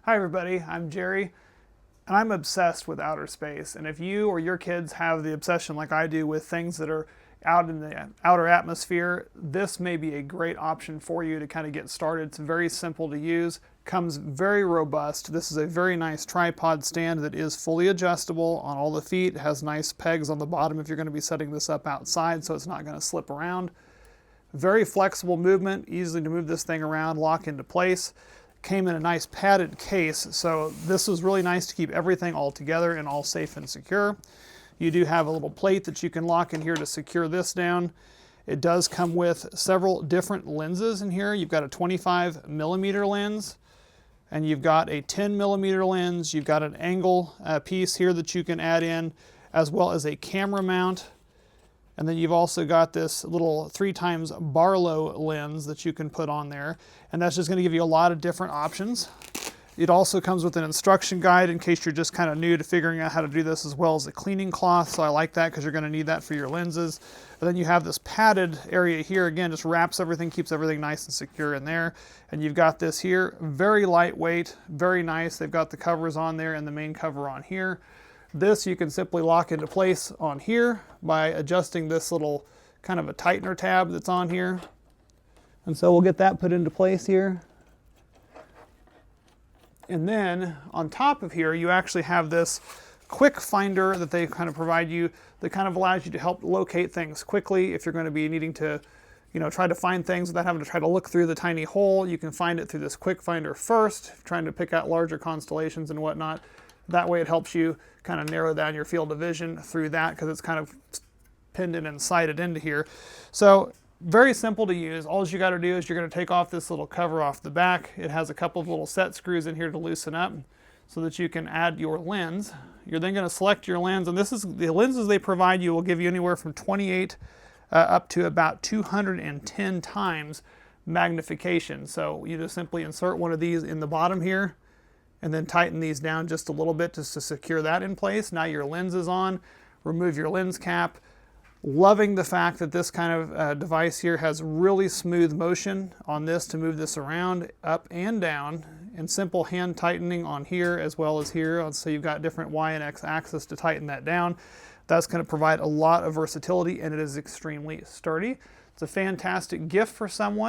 Hi everybody, I'm Jerry, and I'm obsessed with outer space. And if you or your kids have the obsession like I do with things that are out in the outer atmosphere, this may be a great option for you to kind of get started. It's very simple to use, comes very robust. This is a very nice tripod stand that is fully adjustable on all the feet. It has nice pegs on the bottom if you're going to be setting this up outside so it's not going to slip around. Very flexible movement, easily to move this thing around, lock into place. Came in a nice padded case, so this was really nice to keep everything all together and all safe and secure. You do have a little plate that you can lock in here to secure this down. It does come with several different lenses in here. You've got a 25mm lens, and you've got a 10mm lens. You've got an angle piece here that you can add in, as well as a camera mount. And then you've also got this little 3x Barlow lens that you can put on there. And that's just going to give you a lot of different options. It also comes with an instruction guide in case you're just kind of new to figuring out how to do this, as well as a cleaning cloth. So I like that because you're going to need that for your lenses. But then you have this padded area here. Again, just wraps everything, keeps everything nice and secure in there. And you've got this here, very lightweight, very nice. They've got the covers on there and the main cover on here. This you can simply lock into place on here by adjusting this little kind of a tightener tab that's on here. And so we'll get that put into place here. And then on top of here, you actually have this quick finder that they kind of provide you that kind of allows you to help locate things quickly. If you're going to be needing to, try to find things without having to try to look through the tiny hole, you can find it through this quick finder first, trying to pick out larger constellations and whatnot. That way it helps you kind of narrow down your field of vision through that because it's kind of pinned in and sighted into here. So very simple to use. All you got to do is you're going to take off this little cover off the back. It has a couple of little set screws in here to loosen up so that you can add your lens. You're then going to select your lens, and this is the lenses they provide you will give you anywhere from 28 up to about 210 times magnification. So you just simply insert one of these in the bottom here and then tighten these down just a little bit just to secure that in place. Now your lens is on. Remove your lens cap. Loving the fact that this kind of device here has really smooth motion on this to move this around, up and down, and simple hand tightening on here as well as here. So you've got different Y and X axis to tighten that down. That's going to provide a lot of versatility, and it is extremely sturdy. It's a fantastic gift for someone.